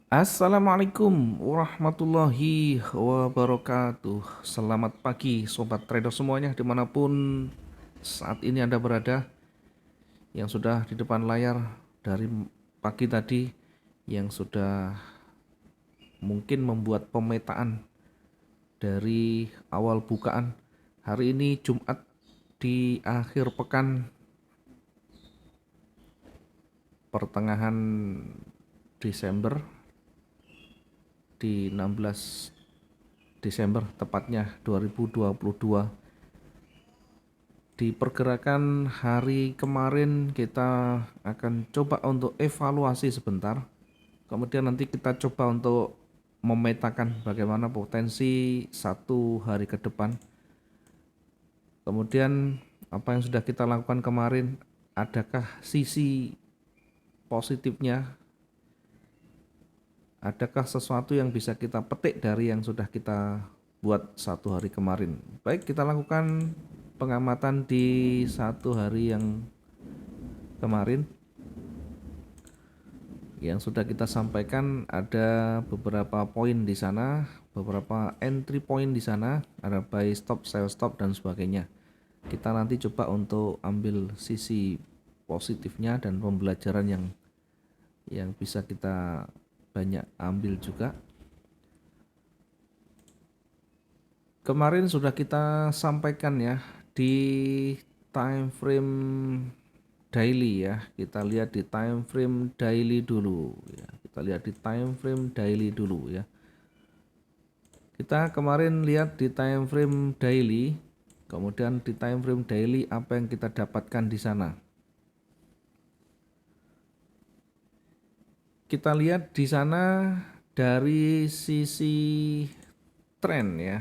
Assalamualaikum warahmatullahi wabarakatuh. Selamat pagi sobat trader semuanya dimanapun saat ini Anda berada, yang sudah di depan layar dari pagi tadi, yang sudah mungkin membuat pemetaan dari awal bukaan. Hari ini Jumat di akhir pekan, pertengahan Desember, di 16 Desember tepatnya 2022. Di pergerakan hari kemarin kita akan coba untuk evaluasi sebentar. Kemudian nanti kita coba untuk memetakan bagaimana potensi satu hari ke depan. Kemudian apa yang sudah kita lakukan kemarin, adakah sisi positifnya? Adakah sesuatu yang bisa kita petik dari yang sudah kita buat satu hari kemarin? Baik, kita lakukan pengamatan di satu hari yang kemarin. Yang sudah kita sampaikan ada beberapa poin di sana, beberapa entry point di sana, ada buy stop, sell stop dan sebagainya. Kita nanti coba untuk ambil sisi positifnya dan pembelajaran yang bisa kita banyak ambil juga. Kemarin sudah kita sampaikan ya di time frame daily ya. Kita lihat di time frame daily dulu ya. Kita lihat di time frame daily dulu ya. Kita kemarin lihat di time frame daily, kemudian di time frame daily apa yang kita dapatkan di sana. Kita lihat di sana dari sisi tren ya.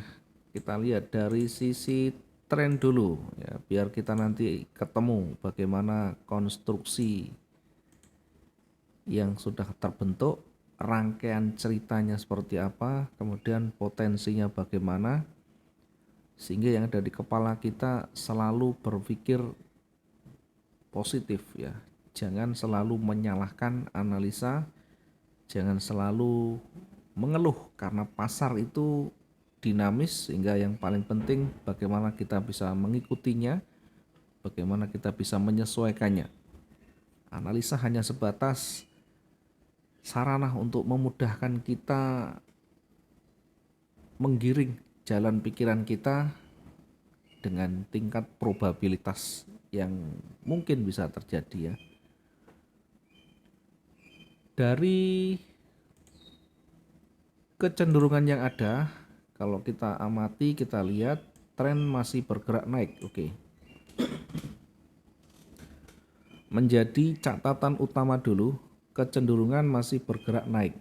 Kita lihat dari sisi tren dulu ya, biar kita nanti ketemu bagaimana konstruksi yang sudah terbentuk, rangkaian ceritanya seperti apa, kemudian potensinya bagaimana, sehingga yang ada di kepala kita selalu berpikir positif ya. Jangan selalu menyalahkan analisa, jangan selalu mengeluh karena pasar itu dinamis, sehingga yang paling penting bagaimana kita bisa mengikutinya, bagaimana kita bisa menyesuaikannya. Analisa hanya sebatas sarana untuk memudahkan kita menggiring jalan pikiran kita dengan tingkat probabilitas yang mungkin bisa terjadi ya. Dari kecenderungan yang ada, kalau kita amati, kita lihat tren masih bergerak naik. Oke. Menjadi catatan utama dulu, kecenderungan masih bergerak naik.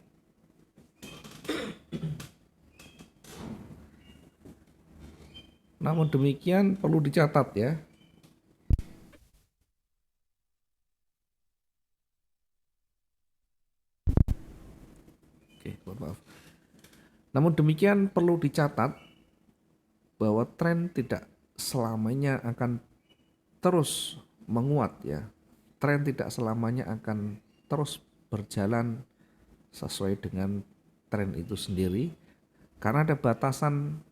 Namun demikian perlu dicatat ya. Oke, mohon maaf. Namun demikian perlu dicatat bahwa tren tidak selamanya akan terus menguat ya. Tren tidak selamanya akan terus berjalan sesuai dengan tren itu sendiri, karena ada batasan,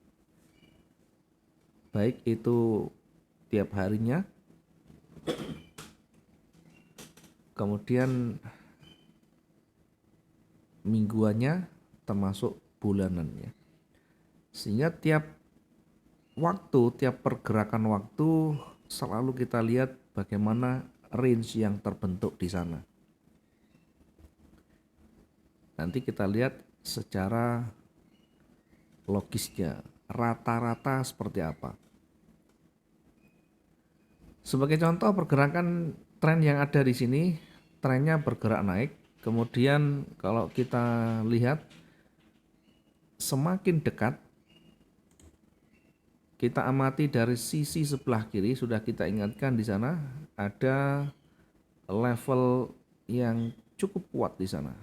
baik itu tiap harinya, kemudian mingguannya, termasuk bulanannya. Sehingga tiap waktu, tiap pergerakan waktu selalu kita lihat bagaimana range yang terbentuk di sana. Nanti kita lihat secara logisnya, rata-rata seperti apa. Sebagai contoh pergerakan tren yang ada di sini, trennya bergerak naik. Kemudian kalau kita lihat semakin dekat, kita amati dari sisi sebelah kiri, sudah kita ingatkan di sana ada level yang cukup kuat di sana.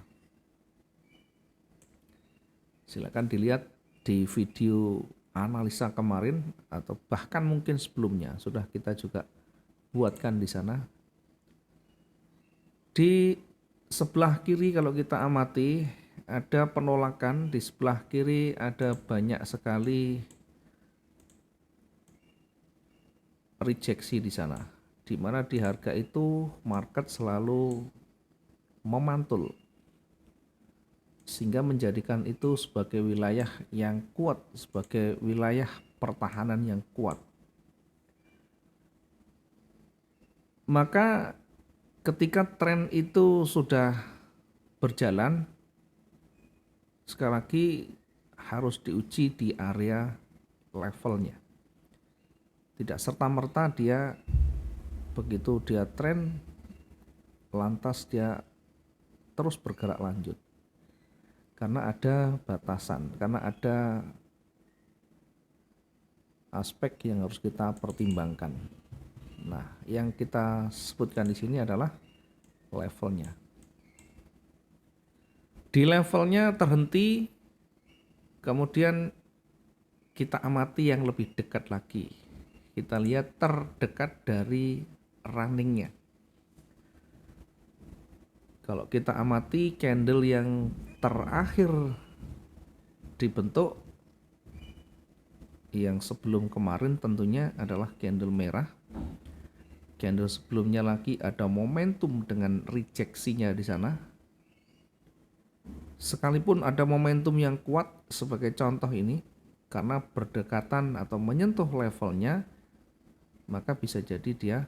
Silakan dilihat di video analisa kemarin atau bahkan mungkin sebelumnya sudah kita juga buatkan di sana. Di sebelah kiri kalau kita amati ada penolakan, di sebelah kiri ada banyak sekali rejeksi di sana, di mana di harga itu market selalu memantul sehingga menjadikan itu sebagai wilayah yang kuat, sebagai wilayah pertahanan yang kuat. Maka ketika tren itu sudah berjalan, sekali lagi harus diuji di area levelnya. Tidak serta-merta dia begitu dia tren lantas dia terus bergerak lanjut. Karena ada batasan, karena ada aspek yang harus kita pertimbangkan. Nah, yang kita sebutkan di sini adalah levelnya. Di levelnya terhenti, kemudian kita amati yang lebih dekat lagi. Kita lihat terdekat dari runningnya. Kalau kita amati candle yang terakhir dibentuk, yang sebelum kemarin tentunya adalah candle merah. Candle sebelumnya lagi ada momentum dengan rejeksinya di sana. Sekalipun ada momentum yang kuat sebagai contoh ini, karena berdekatan atau menyentuh levelnya, maka bisa jadi dia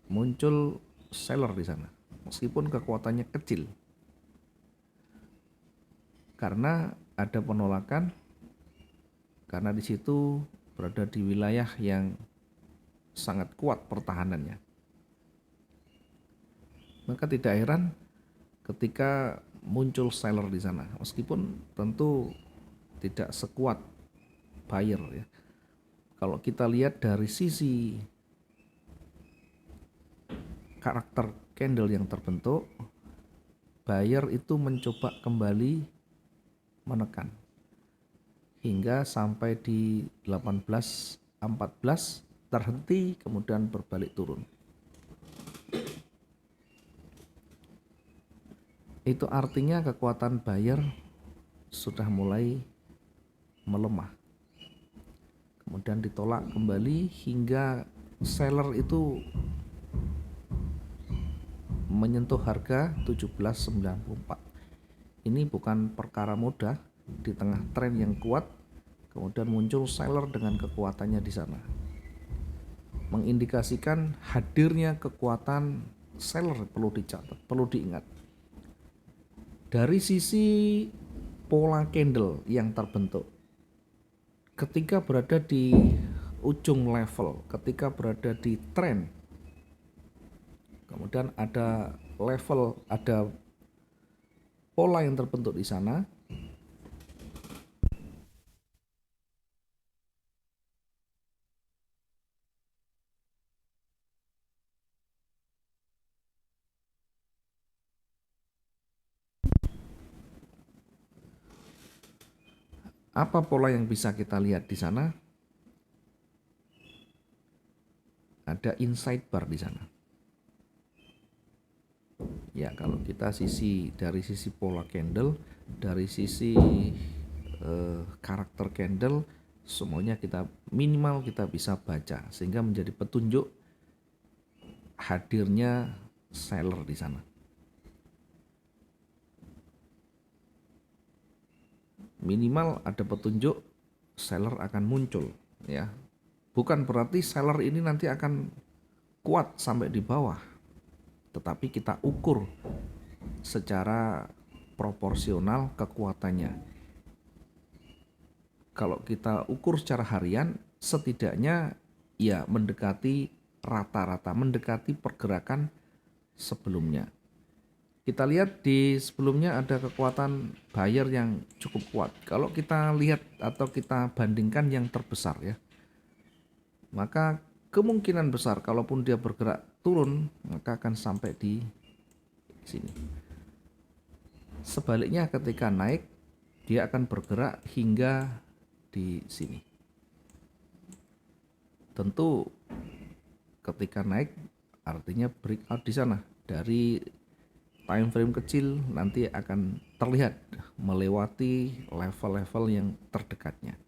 muncul seller di sana, meskipun kekuatannya kecil. Karena ada penolakan, karena di situ berada di wilayah yang sangat kuat pertahanannya. Maka tidak heran ketika muncul seller di sana, meskipun tentu tidak sekuat buyer ya. Kalau kita lihat dari sisi karakter candle yang terbentuk, buyer itu mencoba kembali menekan hingga sampai di 18.14 terhenti, kemudian berbalik turun. Itu artinya kekuatan buyer sudah mulai melemah. Kemudian ditolak kembali hingga seller itu menyentuh harga 17.94. Ini bukan perkara mudah di tengah tren yang kuat, kemudian muncul seller dengan kekuatannya di sana. Mengindikasikan hadirnya kekuatan seller perlu dicatat, perlu diingat. Dari sisi pola candle yang terbentuk, ketika berada di ujung level, ketika berada di tren, kemudian ada level, ada pola yang terbentuk di sana, apa pola yang bisa kita lihat di sana? Ada inside bar di sana. Ya, kalau kita dari sisi pola candle, dari sisi karakter candle, semuanya kita minimal kita bisa baca sehingga menjadi petunjuk hadirnya seller di sana. Minimal ada petunjuk seller akan muncul ya. Bukan berarti seller ini nanti akan kuat sampai di bawah, tetapi kita ukur secara proporsional kekuatannya. Kalau kita ukur secara harian, setidaknya ya mendekati rata-rata, mendekati pergerakan sebelumnya. Kita lihat di sebelumnya ada kekuatan buyer yang cukup kuat. Kalau kita lihat atau kita bandingkan yang terbesar ya, maka kemungkinan besar kalaupun dia bergerak turun, maka akan sampai di sini. Sebaliknya ketika naik, dia akan bergerak hingga di sini. Tentu ketika naik artinya breakout di sana dari time frame kecil nanti akan terlihat melewati level-level yang terdekatnya.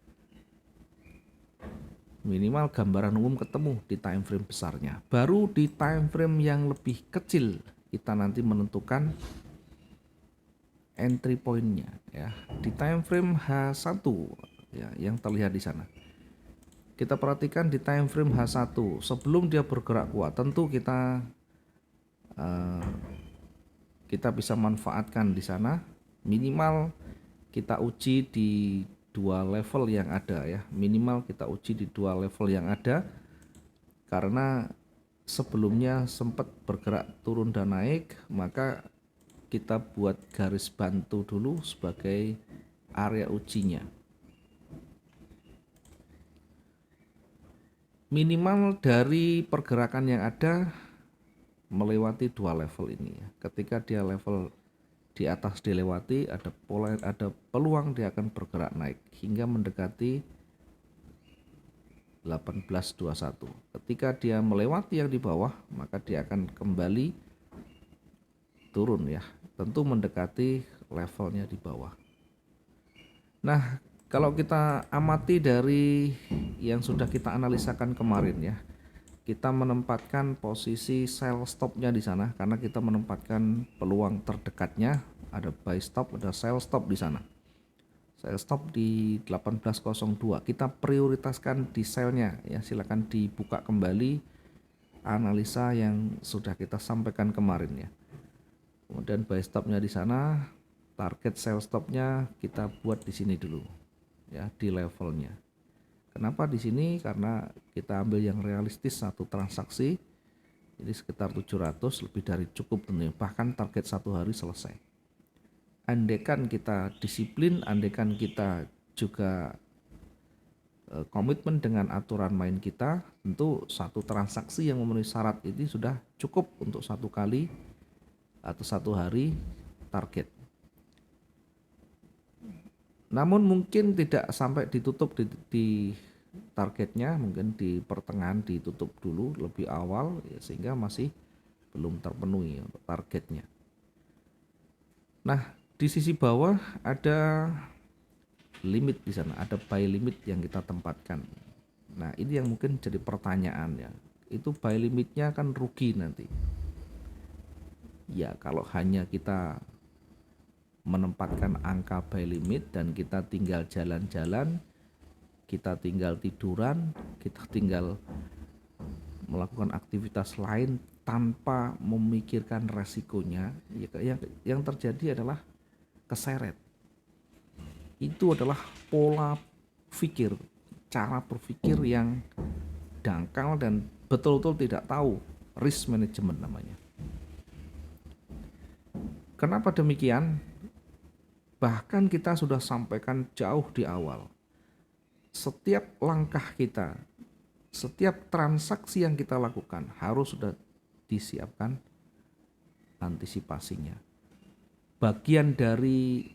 Minimal gambaran umum ketemu di time frame besarnya. Baru di time frame yang lebih kecil kita nanti menentukan entry point-nya ya. Di time frame H1 ya yang terlihat di sana. Kita perhatikan di time frame H1 sebelum dia bergerak kuat, tentu kita bisa manfaatkan di sana. Minimal kita uji di dua level yang ada ya. Minimal kita uji di dua level yang ada karena sebelumnya sempat bergerak turun dan naik, maka kita buat garis bantu dulu sebagai area ujinya. Minimal dari pergerakan yang ada melewati dua level ini ya. Ketika dia level di atas dilewati, ada peluang dia akan bergerak naik hingga mendekati 1821. Ketika dia melewati yang di bawah, maka dia akan kembali turun ya. Tentu mendekati levelnya di bawah. Nah, kalau kita amati dari yang sudah kita analisakan kemarin ya, kita menempatkan posisi sell stopnya di sana karena kita menempatkan peluang terdekatnya, ada buy stop, ada sell stop di sana. Sell stop di 1802. Kita prioritaskan di sellnya ya, silakan dibuka kembali analisa yang sudah kita sampaikan kemarin ya. Kemudian buy stopnya di sana, target sell stopnya kita buat di sini dulu ya, di levelnya. Kenapa di sini? Karena kita ambil yang realistis satu transaksi, jadi sekitar 700, lebih dari cukup tentunya, bahkan target satu hari selesai. Andaikan kita disiplin, andaikan kita juga komitmen dengan aturan main kita, tentu satu transaksi yang memenuhi syarat ini sudah cukup untuk satu kali atau satu hari target. Namun mungkin tidak sampai ditutup di targetnya, mungkin di pertengahan ditutup dulu lebih awal ya, sehingga masih belum terpenuhi untuk targetnya. Nah, di sisi bawah ada limit di sana, ada buy limit yang kita tempatkan. Nah, ini yang mungkin jadi pertanyaan ya. Itu buy limitnya kan rugi nanti. Ya, kalau hanya kita menempatkan angka buy limit dan kita tinggal jalan-jalan, kita tinggal tiduran, kita tinggal melakukan aktivitas lain tanpa memikirkan resikonya, ya, yang terjadi adalah keseret. Itu adalah pola pikir, cara berpikir yang dangkal dan betul-betul tidak tahu risk management namanya. Kenapa demikian? Bahkan kita sudah sampaikan jauh di awal. Setiap langkah kita, setiap transaksi yang kita lakukan harus sudah disiapkan antisipasinya. Bagian dari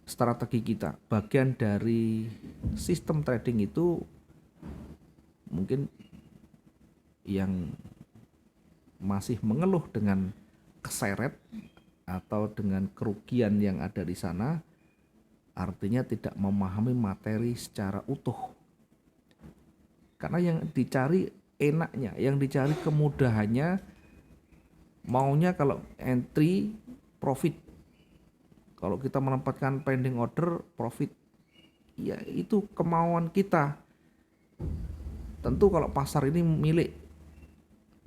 strategi kita, bagian dari sistem trading itu mungkin yang masih mengeluh dengan keseret atau dengan kerugian yang ada di sana, artinya tidak memahami materi secara utuh. Karena yang dicari enaknya, yang dicari kemudahannya, maunya kalau entry profit. Kalau kita menempatkan pending order profit, ya itu kemauan kita. Tentu kalau pasar ini milik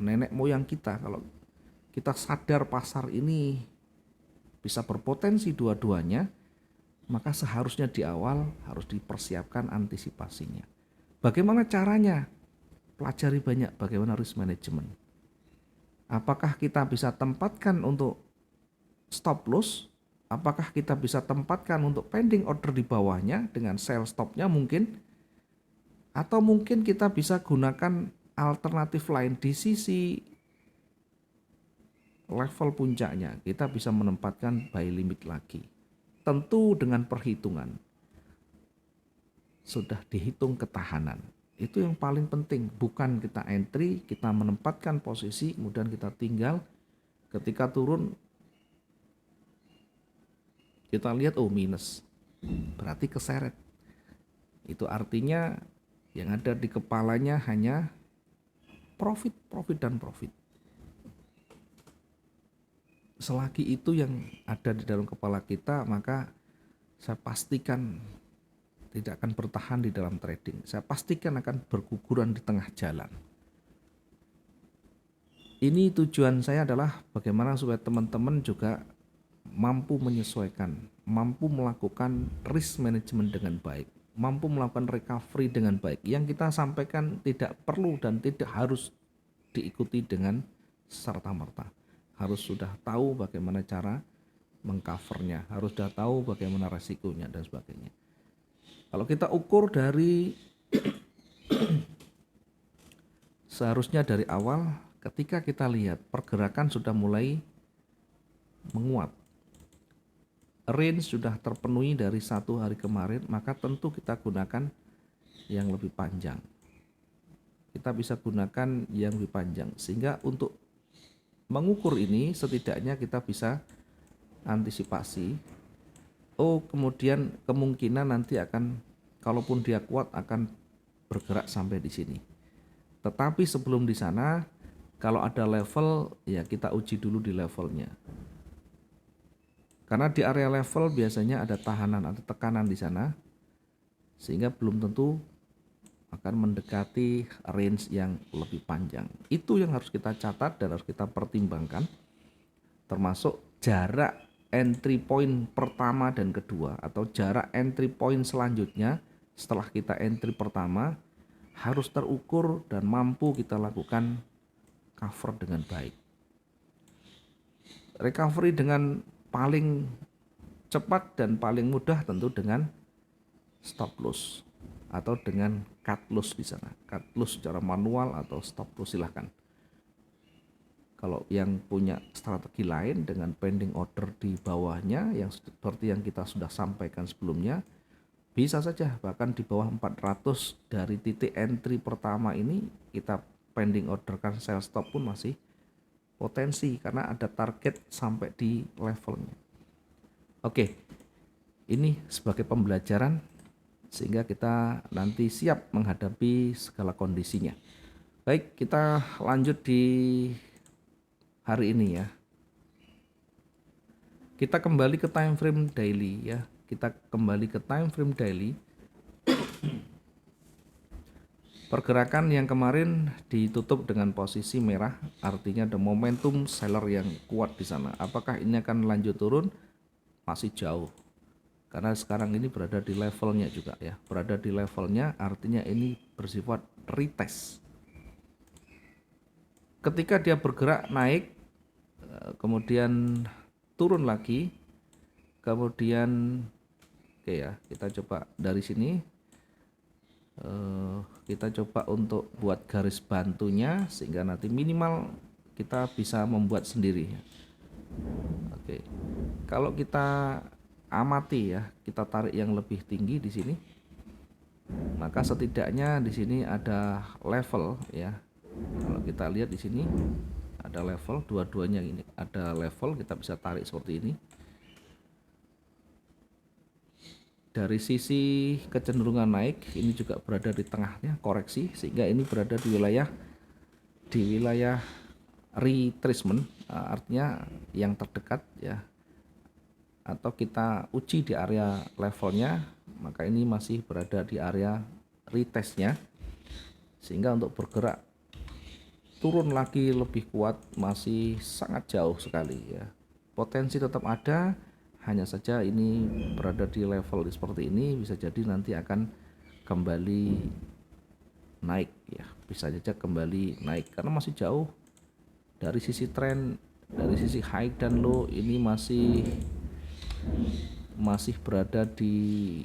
nenek moyang kita, kalau kita sadar pasar ini bisa berpotensi dua-duanya, maka seharusnya di awal harus dipersiapkan antisipasinya. Bagaimana caranya? Pelajari banyak bagaimana risk management. Apakah kita bisa tempatkan untuk stop loss? Apakah kita bisa tempatkan untuk pending order di bawahnya dengan sell stopnya mungkin? Atau mungkin kita bisa gunakan alternatif lain di sisi level puncaknya, kita bisa menempatkan buy limit lagi. Tentu dengan perhitungan. Sudah dihitung ketahanan. Itu yang paling penting, bukan kita entry, kita menempatkan posisi, kemudian kita tinggal Ketika turun kita lihat minus, berarti keseret. Itu artinya yang ada di kepalanya hanya profit, profit, dan profit. Selagi itu yang ada di dalam kepala kita, maka saya pastikan tidak akan bertahan di dalam trading. Saya pastikan akan berguguran di tengah jalan. Ini tujuan saya adalah bagaimana supaya teman-teman juga mampu menyesuaikan, mampu melakukan risk management dengan baik, mampu melakukan recovery dengan baik. Yang kita sampaikan tidak perlu dan tidak harus diikuti dengan serta-merta. Harus sudah tahu bagaimana cara mengcovernya, harus sudah tahu bagaimana resikonya dan sebagainya. Kalau kita ukur dari seharusnya dari awal, ketika kita lihat pergerakan sudah mulai menguat, range sudah terpenuhi dari 1 hari kemarin, maka tentu kita gunakan yang lebih panjang. Kita bisa gunakan yang lebih panjang, sehingga untuk mengukur ini setidaknya kita bisa antisipasi. Kemudian kemungkinan nanti akan, kalaupun dia kuat, akan bergerak sampai di sini. Tetapi sebelum di sana, kalau ada level, ya kita uji dulu di levelnya. Karena di area level biasanya ada tahanan atau tekanan di sana, sehingga belum tentu akan mendekati range yang lebih panjang. Itu yang harus kita catat dan harus kita pertimbangkan, termasuk jarak entry point pertama dan kedua, atau jarak entry point selanjutnya setelah kita entry pertama harus terukur dan mampu kita lakukan cover dengan baik. Recovery dengan paling cepat dan paling mudah tentu dengan stop loss atau dengan cut loss di sana. Cut loss secara manual atau stop loss silahkan. Kalau yang punya strategi lain dengan pending order di bawahnya yang seperti yang kita sudah sampaikan sebelumnya, bisa saja bahkan di bawah 400 dari titik entry pertama ini kita pending orderkan sell stop pun masih potensi karena ada target sampai di levelnya. Oke, ini sebagai pembelajaran sehingga kita nanti siap menghadapi segala kondisinya. Baik, kita lanjut di hari ini ya. Kita kembali ke time frame daily ya. Kita kembali ke time frame daily. Pergerakan yang kemarin ditutup dengan posisi merah, artinya ada momentum seller yang kuat di sana. Apakah ini akan lanjut turun? Masih jauh. Karena sekarang ini berada di levelnya juga ya. Berada di levelnya artinya ini bersifat retest. Ketika dia bergerak naik, kemudian turun lagi, kemudian oke ya, kita coba dari sini, kita coba untuk buat garis bantunya sehingga nanti minimal kita bisa membuat sendiri. Oke, kalau kita amati ya, kita tarik yang lebih tinggi di sini, maka setidaknya di sini ada level ya. Kalau kita lihat di sini ada level, dua-duanya ini ada level, kita bisa tarik seperti ini. Dari sisi kecenderungan naik, ini juga berada di tengahnya koreksi, sehingga ini berada di wilayah retracement, artinya yang terdekat ya. Atau kita uji di area levelnya, maka ini masih berada di area retestnya, sehingga untuk bergerak turun lagi lebih kuat masih sangat jauh sekali ya. Potensi tetap ada, hanya saja ini berada di level seperti ini, bisa jadi nanti akan kembali naik ya, bisa saja kembali naik karena masih jauh dari sisi tren, dari sisi high dan low ini masih berada di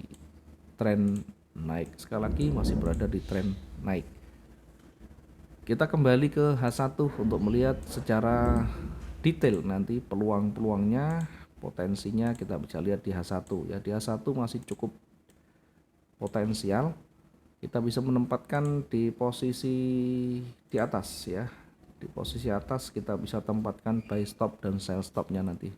tren naik. Sekali lagi masih berada di tren naik. Kita kembali ke H1 untuk melihat secara detail nanti peluang-peluangnya, potensinya kita bisa lihat di H1 ya. Di H1 masih cukup potensial. Kita bisa menempatkan di posisi di atas ya. Di Di posisi atas kita bisa tempatkan buy stop dan sell stopnya nanti.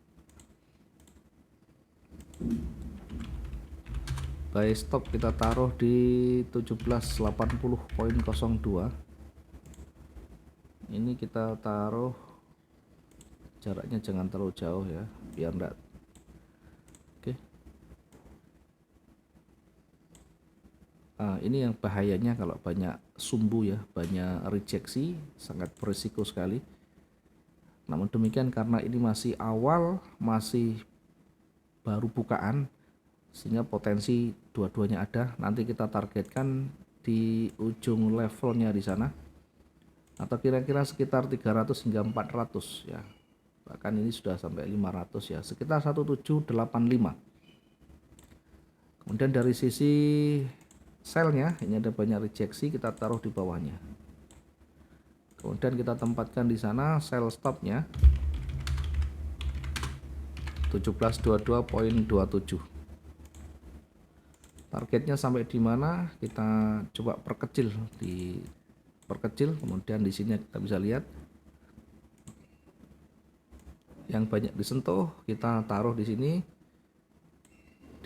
Buy stop kita taruh di 1780.02. Ini kita taruh jaraknya jangan terlalu jauh ya, biar enggak. Oke. Ini yang bahayanya kalau banyak sumbu ya, banyak rejeksi, sangat berisiko sekali. Namun demikian karena ini masih awal, masih baru bukaan, sehingga potensi dua-duanya ada. Nanti kita targetkan di ujung levelnya di sana, atau kira-kira sekitar 300 hingga 400 ya. Bahkan ini sudah sampai 500 ya, sekitar 1785. Kemudian dari sisi selnya ini ada banyak rejeksi, kita taruh di bawahnya. Kemudian kita tempatkan di sana sell stopnya 1722.27. Targetnya sampai di mana kita coba perkecil, kemudian di sini kita bisa lihat yang banyak disentuh kita taruh di sini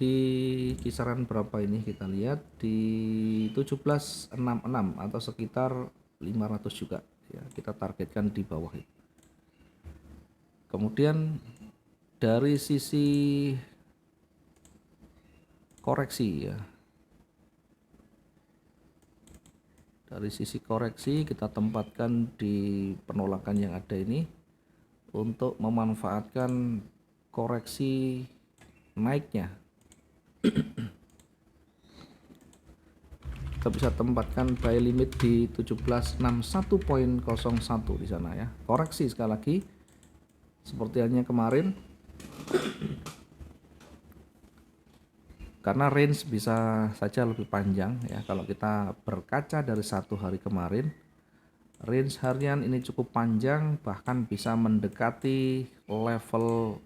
di kisaran berapa ini, kita lihat di 1766 atau sekitar 500 juga ya, kita targetkan di bawah itu. Kemudian dari sisi koreksi ya, dari sisi koreksi kita tempatkan di penolakan yang ada ini untuk memanfaatkan koreksi naiknya. Kita bisa tempatkan buy limit di 1761.01 di sana ya. Koreksi sekali lagi seperti halnya kemarin, karena range bisa saja lebih panjang ya. Kalau kita berkaca dari 1 hari kemarin, range harian ini cukup panjang, bahkan bisa mendekati level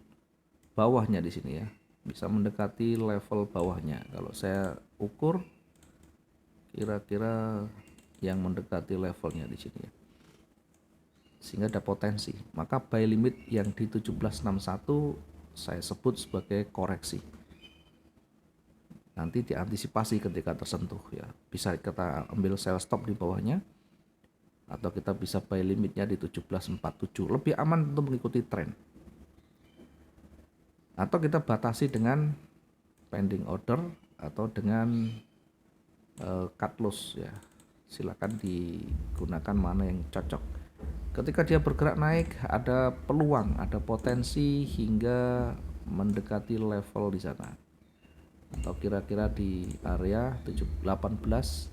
bawahnya di sini ya, bisa mendekati level bawahnya. Kalau saya ukur kira-kira yang mendekati levelnya di sini ya, sehingga ada potensi. Maka buy limit yang di 1761 saya sebut sebagai koreksi. Nanti diantisipasi ketika tersentuh ya, bisa kita ambil sell stop di bawahnya, atau kita bisa buy limitnya di 1747. Lebih aman untuk mengikuti tren, atau kita batasi dengan pending order atau dengan cut loss ya. Silakan digunakan mana yang cocok. Ketika dia bergerak naik, ada peluang, ada potensi hingga mendekati level di sana, atau kira-kira di area 18.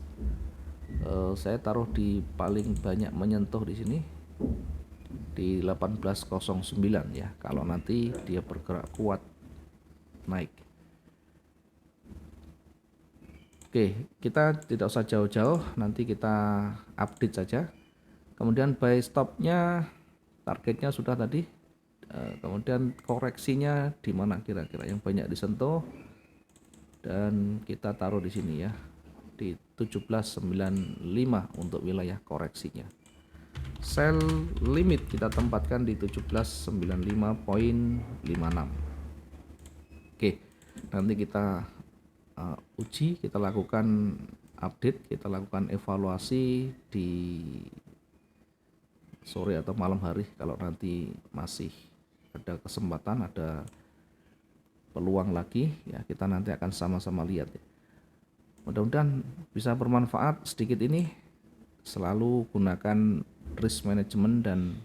Saya taruh di paling banyak menyentuh di sini di 1809 ya, kalau nanti dia bergerak kuat naik. Oke, kita tidak usah jauh-jauh, nanti kita update saja. Kemudian buy stopnya, targetnya sudah tadi. Kemudian koreksinya di mana kira-kira yang banyak disentuh, dan kita taruh di sini ya, di 1795 untuk wilayah koreksinya. Sell limit kita tempatkan di 1795.56. Oke, nanti kita uji, kita lakukan update, kita lakukan evaluasi di sore atau malam hari. Kalau nanti masih ada kesempatan, ada peluang lagi ya, kita nanti akan sama-sama lihat ya. Mudah-mudahan bisa bermanfaat sedikit ini. Selalu gunakan risk management dan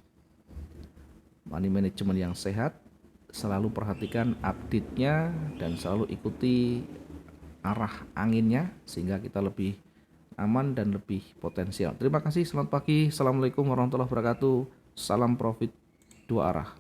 money management yang sehat. Selalu perhatikan update-nya dan selalu ikuti arah anginnya sehingga kita lebih aman dan lebih potensial. Terima kasih, selamat pagi. Assalamualaikum warahmatullahi wabarakatuh. Salam profit 2 arah.